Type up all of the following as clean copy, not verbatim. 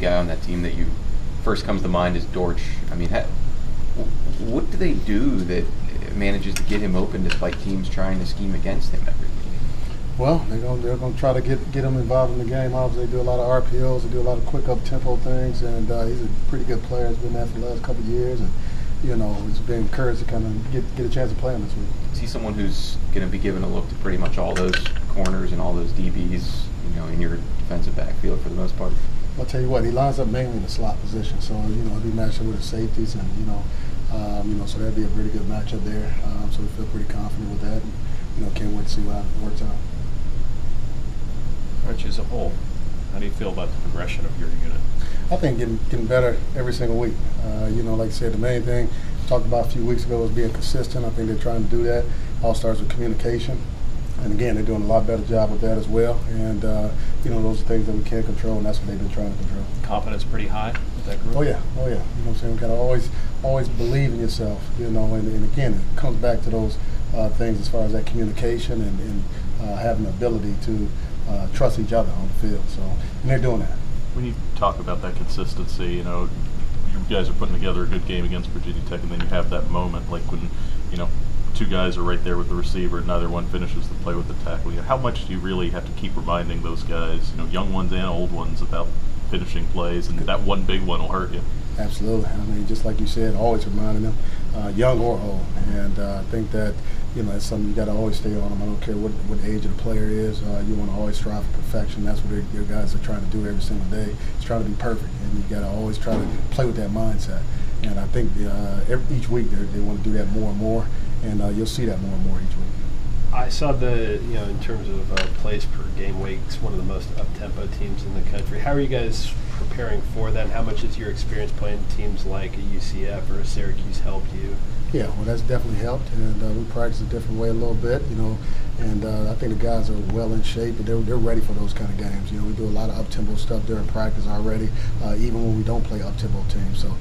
guy on that team that you first comes to mind is Dortch. I mean, what do they do that manages to get him open despite teams trying to scheme against him every week? Well, they're gonna try to get him involved in the game. Obviously, they do a lot of RPOs, they do a lot of quick up tempo things, and he's a pretty good player. He's been there for the last couple of years, and he's been encouraged to kind of get a chance to play him this week. Is he someone who's going to be given a look to pretty much all those corners and all those DBs, in your defensive backfield for the most part? I'll tell you what, he lines up mainly in the slot position, so he'll be matched up with the safeties, and so that'd be a pretty good matchup there. So we feel pretty confident with that, and can't wait to see how it works out. Archie, as a whole, how do you feel about the progression of your unit? I think getting better every single week. Like I said, the main thing we talked about a few weeks ago was being consistent. I think they're trying to do that. All starts with communication. And again, they're doing a lot better job with that as well. And, those are things that we can't control, and that's what they've been trying to control. Confidence pretty high with that group? Oh, yeah. You know what I'm saying? We got to always believe in yourself, and again, it comes back to those things as far as that communication and having the ability to trust each other on the field. So, and they're doing that. When you talk about that consistency, you guys are putting together a good game against Virginia Tech, and then you have that moment like when, two guys are right there with the receiver and neither one finishes the play with the tackle. How much do you really have to keep reminding those guys, young ones and old ones, about finishing plays, and that one big one will hurt you? Absolutely. I mean, just like you said, always reminding them, young or old. And I think that, it's something you got to always stay on them. I don't care what age of the player is. You want to always strive for perfection. That's what your guys are trying to do every single day. It's trying to be perfect. And you got to always try to play with that mindset. And I think each week they want to do that more and more. And you'll see that more and more each week. I saw in terms of plays per game week, it's one of the most up-tempo teams in the country. How are you guys preparing for that? And how much has your experience playing teams like a UCF or a Syracuse helped you? Yeah, well, that's definitely helped, and we practice a different way a little bit, and I think the guys are well in shape, and they're ready for those kind of games. We do a lot of up-tempo stuff during practice already, even when we don't play up-tempo teams. So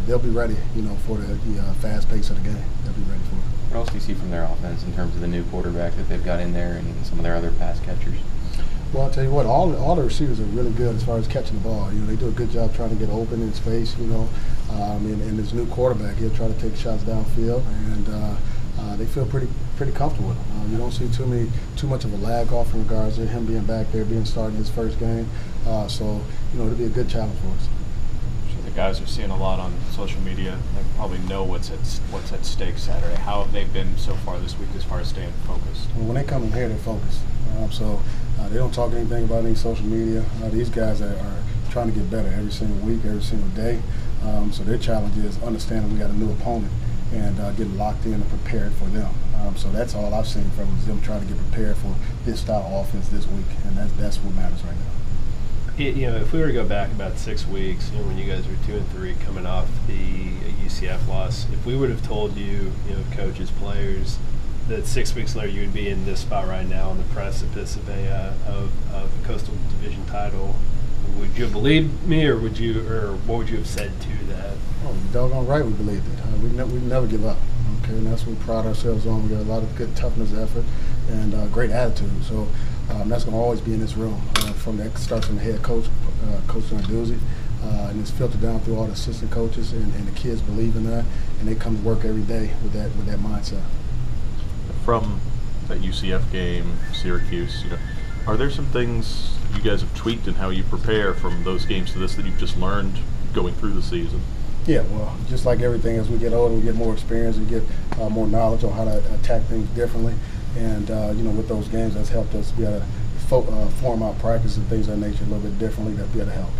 they'll be ready, for the fast pace of the game. They'll be ready for it. What else do you see from their offense in terms of the new quarterback that they've got in there and some of their other pass catchers? Well, I'll tell you what, all the receivers are really good as far as catching the ball. They do a good job trying to get open in space, and this new quarterback, he'll try to take shots downfield, and they feel pretty comfortable with him. You don't see too much of a lag off in regards to him being back there, being starting his first game. So, it'll be a good challenge for us. The guys are seeing a lot on social media. They probably know what's at stake Saturday. How have they been so far this week as far as staying focused? Well, when they come in here, they're focused. So they don't talk anything about any social media. These guys are trying to get better every single week, every single day. So their challenge is understanding we got a new opponent and getting locked in and prepared for them. So that's all I've seen from them trying to get prepared for this style of offense this week, and that's what matters right now. If we were to go back about 6 weeks, when you guys were 2-3 coming off the UCF loss, if we would have told you, coaches, players, that 6 weeks later you would be in this spot right now on the precipice of a Coastal Division title, would you have believed me, or what would you have said to that? Oh, you're doggone right, we believed it. We never give up. Okay, and that's what we pride ourselves on. We got a lot of good toughness, effort, and great attitude. So that's going to always be in this room. That starts from the head coach, Coach Narduzzi, and it's filtered down through all the assistant coaches, and the kids believe in that, and they come to work every day with that mindset. From that UCF game, Syracuse, are there some things you guys have tweaked in how you prepare from those games to this that you've just learned going through the season? Yeah, well, just like everything, as we get older, we get more experience, we get more knowledge on how to attack things differently. And, with those games, that's helped us be able to form our practice and things of that nature a little bit differently. That'll be able to help.